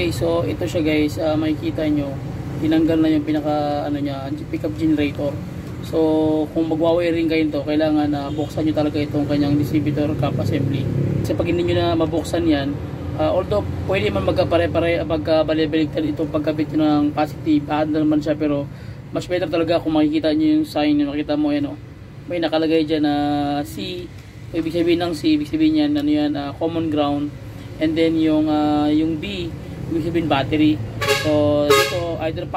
Okay, so ito siya guys, makikita nyo, tinanggal na yung pinaka ano niya, pickup generator. So kung magwa-wiring kayo ito, kailangan na buksan nyo talaga itong kanyang distributor cap assembly. Kasi pag hindi nyo na mabuksan yan, although pwede man magkapare-pare, magkabaligtad itong pagkabit nyo ng positive, naman siya, pero mas better talaga kung makikita nyo yung sign nyo, makita mo yan, may nakalagay dyan na C. Ibig sabihin ng C, ibig sabihin yan, ano yan, common ground. And then yung B, ibig sabihin battery. So dito either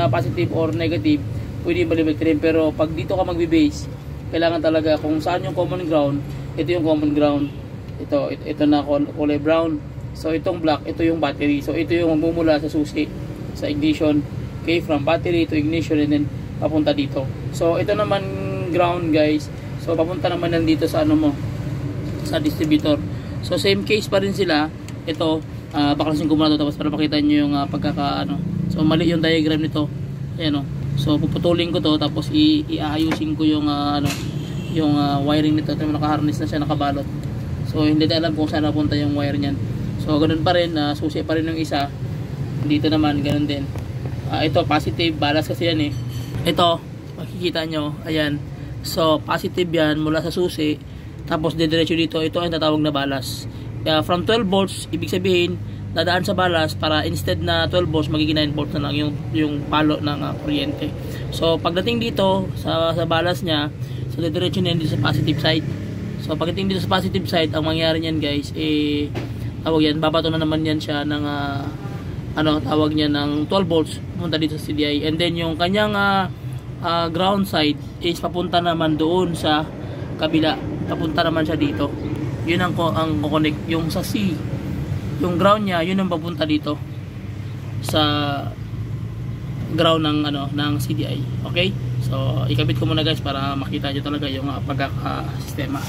positive or negative, pwede baliktad. Pero pag dito ka magbe-base, kailangan talaga kung saan yung common ground, ito yung common ground. Ito na kulay brown. So itong black, ito yung battery. So ito yung magmumula sa susi, sa ignition. Okay, from battery to ignition and then papunta dito. So ito naman ground guys. So papunta naman nandito sa ano mo, sa distributor. So same case pa rin sila. Ito baklasin ko muna ito tapos para makita nyo yung pagkakaano. So mali yung diagram nito. Ayan o. So puputulin ko to tapos iayusin ko yung yung wiring nito. Ito naka-harness na siya, nakabalot. So hindi na alam kung saan napunta yung wire niyan. So ganun pa rin, susi pa rin yung isa. Dito naman ganun din. Ito positive, balas kasi yan eh. Ito makikita nyo, ayan. So positive yan mula sa susi. Tapos didiretso dito, ito ay tatawag na balas. From 12 volts, ibig sabihin dadaan sa balas para instead na 12 volts magiging 9 volts na lang yung palo ng kuryente. So pagdating dito sa balas niya, so didiretso niya dito sa positive side. So pagdating dito sa positive side, ang mangyayari niyan guys, tawag yan, babato na naman yan siya ng tawag niya ng 12 volts punta dito sa CDI. And then yung kanyang ground side is papunta naman doon sa kabila, papunta naman siya dito. Yun ang connect yung sa C, yung ground niya, yun ang papunta dito sa ground ng CDI. Okay, so ikabit ko muna guys para makita nyo talaga yung pagkakasistema.